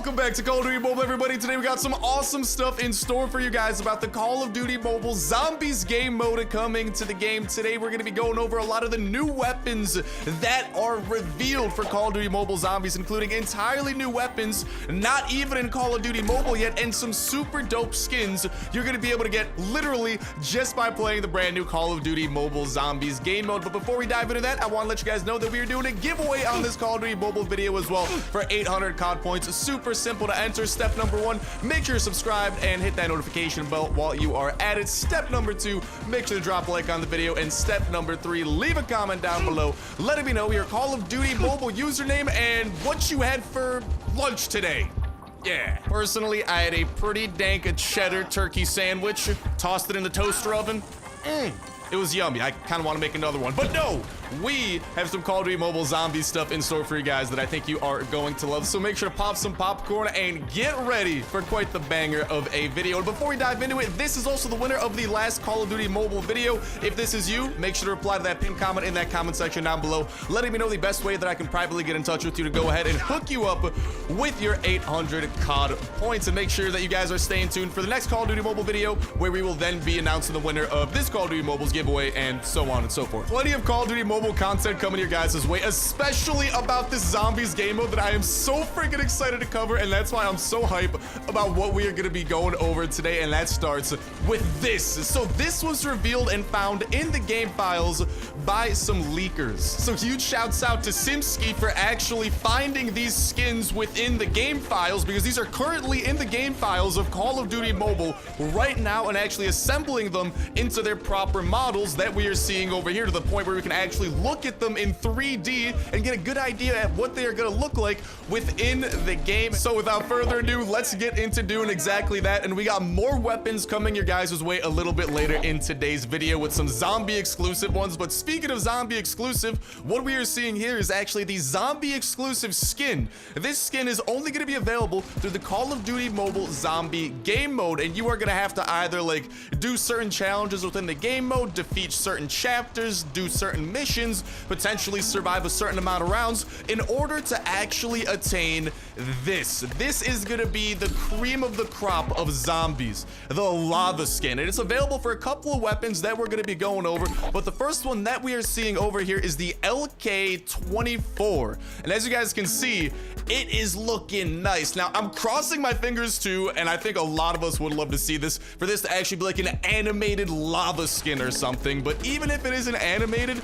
Welcome back to Call of Duty Mobile, everybody. Today we got some awesome stuff in store for you guys about the Call of Duty Mobile Zombies game mode coming to the game. Today we're going to be going over a lot of the new weapons that are revealed for Call of Duty Mobile Zombies, including entirely new weapons, not even in Call of Duty Mobile yet, and some super dope skins you're going to be able to get literally just by playing the brand new Call of Duty Mobile Zombies game mode. But before we dive into that, I want to let you guys know that we are doing a giveaway on this Call of Duty Mobile video as well for 800 COD points. Super simple to enter. Step number 1, make sure you're subscribed and hit that notification bell while you are at it. Step number 2, make sure to drop a like on the video. And step number 3, leave a comment down below letting me know your Call of Duty Mobile username and what you had for lunch today. Yeah. Personally, I had a pretty dank cheddar turkey sandwich, tossed it in the toaster oven. It was yummy. I kind of want to make another one, but no, we have some Call of Duty Mobile Zombie stuff in store for you guys that I think you are going to love. So make sure to pop some popcorn and get ready for quite the banger of a video. And before we dive into it, this is also the winner of the last Call of Duty Mobile video. If this is you, make sure to reply to that pinned comment in that comment section down below, letting me know the best way that I can privately get in touch with you to go ahead and hook you up with your 800 COD points. And make sure that you guys are staying tuned for the next Call of Duty Mobile video, where we will then be announcing the winner of this Call of Duty Mobile's giveaway, and so on and so forth. Plenty of Call of Duty Mobile content coming your guys' way, especially about this Zombies game mode that I am so freaking excited to cover, and that's why I'm so hype about what we are going to be going over today, and that starts with this. So this was revealed and found in the game files by some leakers. So huge shouts out to Simski for actually finding these skins within the game files, because these are currently in the game files of Call of Duty Mobile right now, and actually assembling them into their proper models that we are seeing over here, to the point where we can actually look at them in 3D and get a good idea at what they are going to look like within the game. So without further ado, let's get into doing exactly that. And we got more weapons coming your guys' way a little bit later in today's video with some zombie exclusive ones. But speaking of zombie exclusive, what we are seeing here is actually the zombie exclusive skin. This skin is only going to be available through the Call of Duty Mobile Zombie game mode, and you are going to have to either like do certain challenges within the game mode, defeat certain chapters, do certain missions, potentially survive a certain amount of rounds in order to actually attain this. This is gonna be the cream of the crop of zombies, the lava skin, and it's available for a couple of weapons that we're gonna be going over. But the first one that we are seeing over here is the LK24, and as you guys can see, it is looking nice. Now I'm crossing my fingers too, and I think a lot of us would love to see this, for this to actually be like an animated lava skin or something. But even if it isn't animated,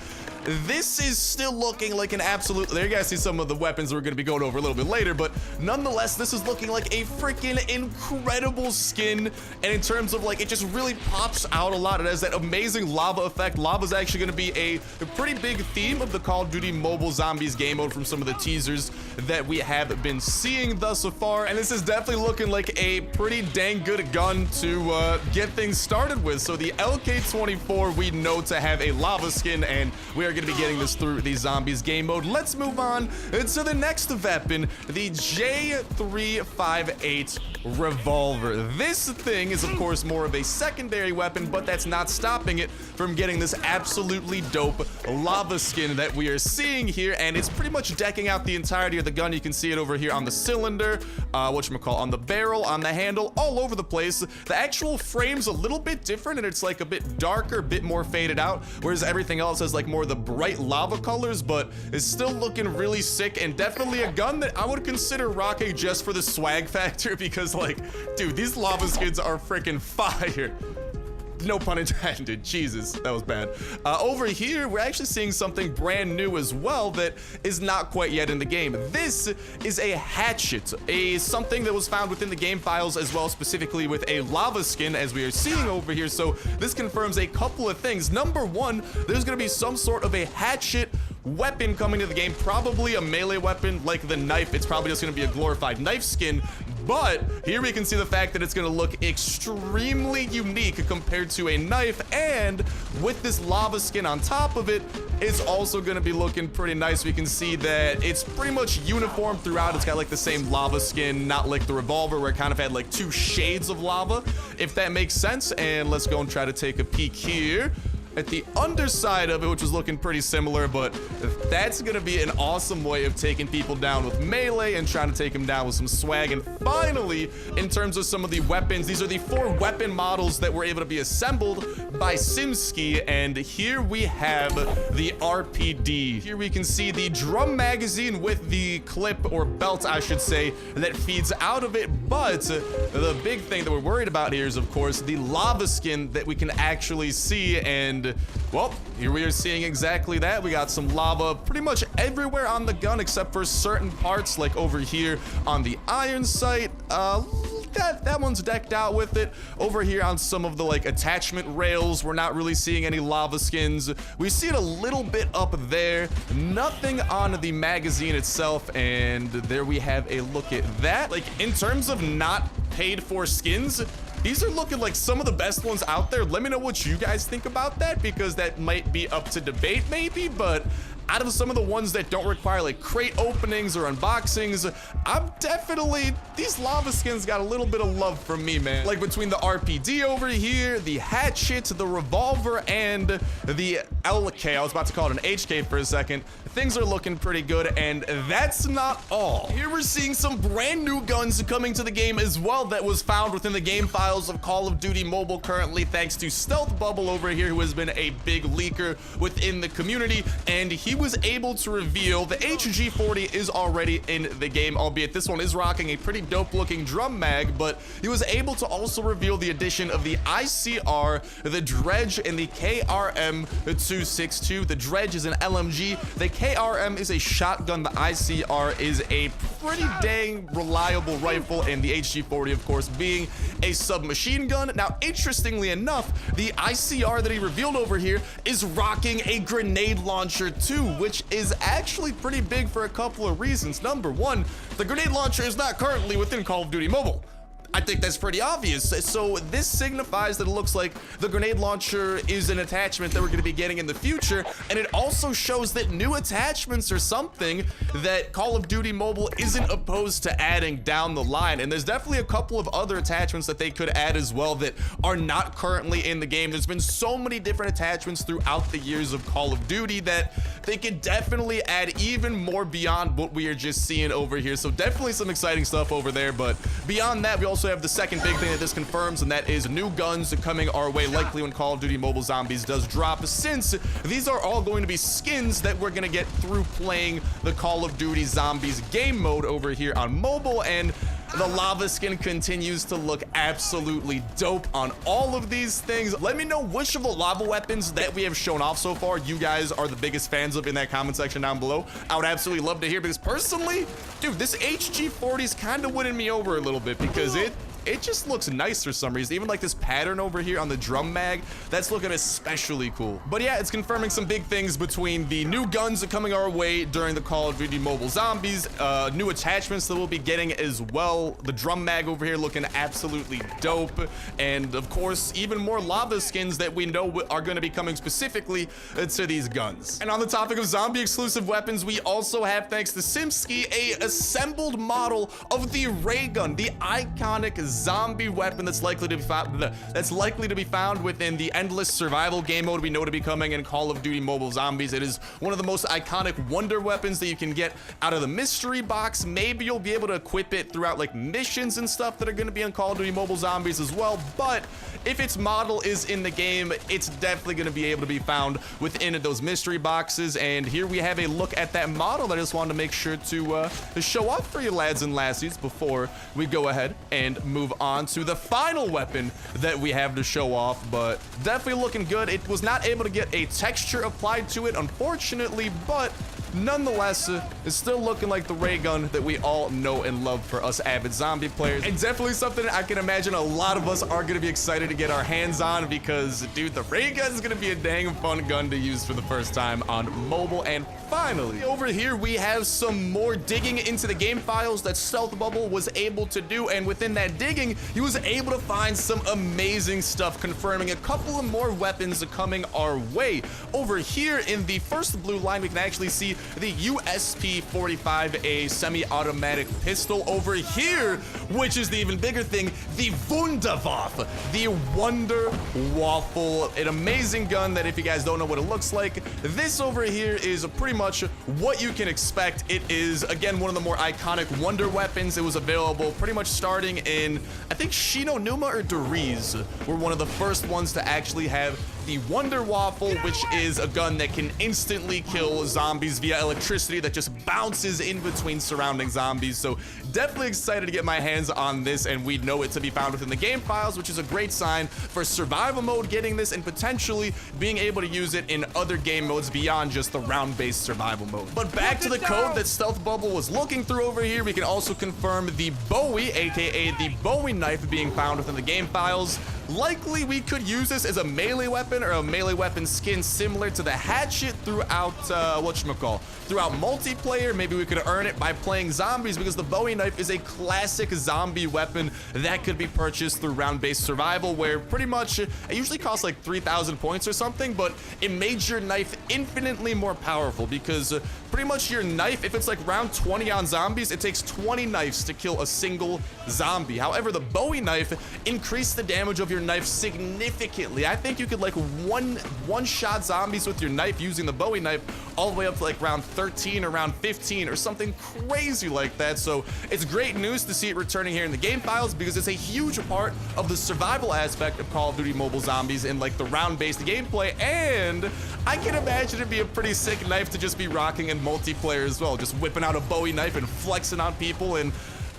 this is still looking like an absolute, there you guys see some of the weapons we're going to be going over a little bit later, but nonetheless, this is looking like a freaking incredible skin. And in terms of like, it just really pops out a lot. It has that amazing lava effect. Lava is actually going to be a pretty big theme of the Call of Duty Mobile Zombies game mode from some of the teasers that we have been seeing thus far. And this is definitely looking like a pretty dang good gun to get things started with. So the LK24 we know to have a lava skin, and we are going to be getting this through the Zombies game mode. Let's move on to the next weapon, the J358 revolver. This thing is of course more of a secondary weapon, but that's not stopping it from getting this absolutely dope lava skin that we are seeing here, and it's pretty much decking out the entirety of the gun. You can see it over here on the cylinder, whatchamacall, on the barrel, on the handle, all over the place. The actual frame's a little bit different, and it's like a bit darker, a bit more faded out, whereas everything else has like more of the bright lava colors, but it's still looking really sick, and definitely a gun that I would consider rocking just for the swag factor, because like, dude, these lava skins are freaking fire. No pun intended. Jesus, that was bad. Over here, we're actually seeing something brand new as well that is not quite yet in the game. This is a hatchet, something that was found within the game files as well, specifically with a lava skin, as we are seeing over here. So this confirms a couple of things. Number one, there's gonna be some sort of a hatchet weapon coming to the game, probably a melee weapon like the knife. It's probably just going to be a glorified knife skin, but here we can see the fact that it's going to look extremely unique compared to a knife, and with this lava skin on top of it, it's also going to be looking pretty nice. We can see that it's pretty much uniform throughout. It's got like the same lava skin, not like the revolver where it kind of had like 2 shades of lava, if that makes sense. And let's go and try to take a peek here. at the underside of it, which was looking pretty similar, but that's gonna be an awesome way of taking people down with melee and trying to take them down with some swag. And finally, in terms of some of the weapons, these are the 4 weapon models that were able to be assembled by Simski, and here we have the RPD. Here we can see the drum magazine with the clip, or belt I should say, that feeds out of it. But the big thing that we're worried about here is, of course, the lava skin that we can actually see. And well, here we are seeing exactly that. We got some lava pretty much everywhere on the gun except for certain parts, like over here on the iron sight. That one's decked out with it. Over here on some of the like attachment rails, we're not really seeing any lava skins. We see it a little bit up there, nothing on the magazine itself. And there we have a look at that. Like, in terms of not paid for skins, these are looking like some of the best ones out there. Let me know what you guys think about that, because that might be up to debate maybe. But out of some of the ones that don't require like crate openings or unboxings, I'm definitely, these lava skins got a little bit of love from me, man. Like between the RPD over here, the hatchet, the revolver, and the LK, I was about to call it an HK for a second, things are looking pretty good. And that's not all. Here we're seeing some brand new guns coming to the game as well that was found within the game files of Call of Duty Mobile currently, thanks to Stealth Bubble over here, who has been a big leaker within the community. And he was able to reveal the HG40 is already in the game, albeit this one is rocking a pretty dope looking drum mag, but he was able to also reveal the addition of the ICR, the Dredge, and the KRM 262. The Dredge is an LMG, the KRM is a shotgun, the ICR is a pretty dang reliable rifle, and the HG40 of course being a submachine gun. Now, interestingly enough, the ICR that he revealed over here is rocking a grenade launcher too, which is actually pretty big for a couple of reasons. Number one, the grenade launcher is not currently within Call of Duty Mobile. I think that's pretty obvious. So this signifies that it looks like the grenade launcher is an attachment that we're going to be getting in the future. And it also shows that new attachments are something that Call of Duty Mobile isn't opposed to adding down the line. And there's definitely a couple of other attachments that they could add as well that are not currently in the game. There's been so many different attachments throughout the years of Call of Duty that they could definitely add even more beyond what we are just seeing over here. So definitely some exciting stuff over there. But beyond that, we also have the second big thing that this confirms, and that is new guns coming our way likely when Call of Duty Mobile Zombies does drop, since these are all going to be skins that we're going to get through playing the Call of Duty Zombies game mode over here on mobile. And the lava skin continues to look absolutely dope on all of these things. Let me know which of the lava weapons that we have shown off so far you guys are the biggest fans of in that comment section down below. I would absolutely love to hear, because personally, dude, this HG40 is kind of winning me over a little bit, because it just looks nice for some reason. Even like this pattern over here on the drum mag, that's looking especially cool. But yeah, it's confirming some big things between the new guns coming our way during the Call of Duty Mobile Zombies, new attachments that we'll be getting as well. The drum mag over here looking absolutely dope. And of course, even more lava skins that we know are going to be coming specifically to these guns. And on the topic of zombie exclusive weapons, we also have, thanks to Simski, a assembled model of the ray gun, the iconic zombie weapon that's likely to be found within the endless survival game mode we know to be coming in Call of Duty Mobile Zombies. It is one of the most iconic wonder weapons that you can get out of the mystery box. Maybe you'll be able to equip it throughout like missions and stuff that are going to be on Call of Duty Mobile Zombies as well. But if its model is in the game, it's definitely going to be able to be found within those mystery boxes. And here we have a look at that model that I just wanted to make sure to show off for you lads and lassies before we go ahead and move on to the final weapon that we have to show off. But definitely looking good. It was not able to get a texture applied to it, unfortunately, but nonetheless, it's still looking like the ray gun that we all know and love for us avid zombie players. And definitely something I can imagine a lot of us are going to be excited to get our hands on, because, dude, the ray gun is going to be a dang fun gun to use for the first time on mobile. And finally, over here, we have some more digging into the game files that Stealth Bubble was able to do. And within that digging, he was able to find some amazing stuff, confirming a couple of more weapons coming our way. Over here in the first blue line, we can actually see the USP P45, a semi-automatic pistol. Over here, which is the even bigger thing, the Wunderwaffe, the Wunderwaffe, an amazing gun that if you guys don't know what it looks like, this over here is pretty much what you can expect. It is, again, one of the more iconic wonder weapons. It was available pretty much starting in, I think, Shino Numa or DREDGE were one of the first ones to actually have the Wunderwaffe, which is a gun that can instantly kill zombies via electricity that just bounces in between surrounding zombies. So definitely excited to get my hands on this, and we know it to be found within the game files, which is a great sign for survival mode getting this and potentially being able to use it in other game modes beyond just the round-based survival mode. But back to the code that Stealth Bubble was looking through over here, we can also confirm the Bowie, aka the Bowie knife, being found within the game files. Likely we could use this as a melee weapon or a melee weapon skin similar to the hatchet throughout throughout multiplayer. Maybe we could earn it by playing zombies, because the Bowie knife is a classic zombie weapon that could be purchased through round-based survival, where pretty much it usually costs like 3,000 points or something, but it made your knife infinitely more powerful, because pretty much your knife, if it's like round 20 on zombies, it takes 20 knives to kill a single zombie. However, the Bowie knife increased the damage of your knife significantly. I think you could like one-shot zombies with your knife using the Bowie knife all the way up to like round 13 or round 15 or something crazy like that. So it's great news to see it returning here in the game files, because it's a huge part of the survival aspect of Call of Duty Mobile Zombies in like the round-based gameplay. And I can imagine it'd be a pretty sick knife to just be rocking in multiplayer as well, just whipping out a Bowie knife and flexing on people. And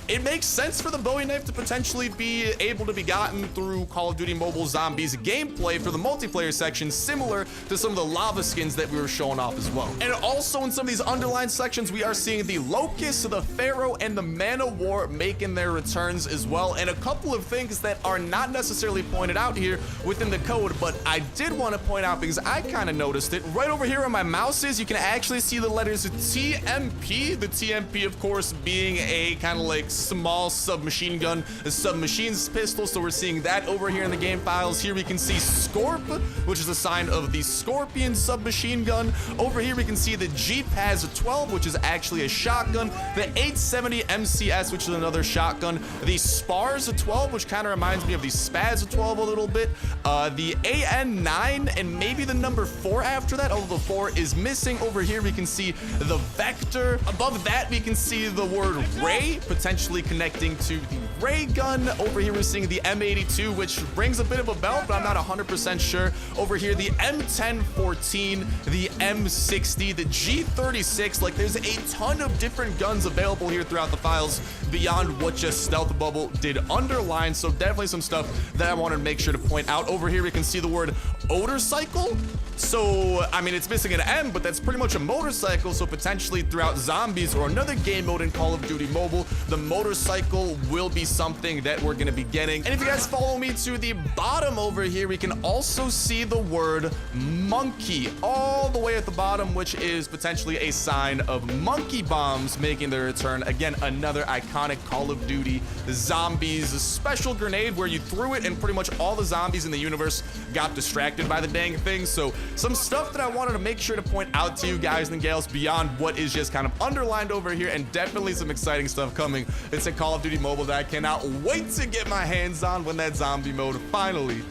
it makes sense for the Bowie knife to potentially be able to be gotten through Call of Duty Mobile Zombies gameplay for the multiplayer section, similar to some of the lava skins that we were showing off as well. And also in some of these underlined sections, we are seeing the Locust, the Pharaoh, and the Man of War making their returns as well. And a couple of things that are not necessarily pointed out here within the code, but I did want to point out because I kind of noticed it. Right over here on my mouse you can actually see the letters TMP. The TMP, of course, being a kind of like small submachine gun, a submachine's pistol. So we're seeing that over here in the game files. Here we can see Scorp, which is a sign of the Scorpion submachine gun. Over here we can see the G-Paz 12, which is actually a shotgun. The 870 MCS, which is another shotgun. The Spars 12, which kind of reminds me of the Spaz 12 a little bit. The AN9 and maybe the number 4 after that, although the 4 is missing. Over here we can see the Vector. Above that we can see the word Ray, potentially connecting to the ray gun. Over here we're seeing the M82, which rings a bit of a bell, but I'm not 100% sure. Over here the M1014, the M60, the G36. Like, there's a ton of different guns available here throughout the files beyond what just Stealth Bubble did underline. So definitely some stuff that I wanted to make sure to point out. Over here we can see the word Opertaions. So I mean, it's missing an M, but that's pretty much a motorcycle. So potentially throughout zombies or another game mode in Call of Duty Mobile, the motorcycle will be something that we're going to be getting. And if you guys follow me to the bottom over here, we can also see the word monkey all the way at the bottom, which is potentially a sign of monkey bombs making their return. Again, another iconic Call of Duty Zombies special grenade where you threw it and pretty much all the zombies in the universe got distracted by the dang thing. So some stuff that I wanted to make sure to point out to you guys and gals beyond what is just kind of underlined over here, and definitely some exciting stuff coming. It's a Call of Duty Mobile that I cannot wait to get my hands on when that zombie mode finally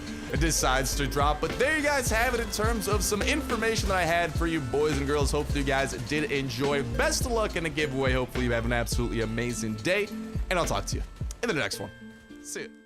decides to drop. But there you guys have it in terms of some information that I had for you boys and girls. Hopefully you guys did enjoy. Best of luck in the giveaway. Hopefully you have an absolutely amazing day, and I'll talk to you in the next one. See ya.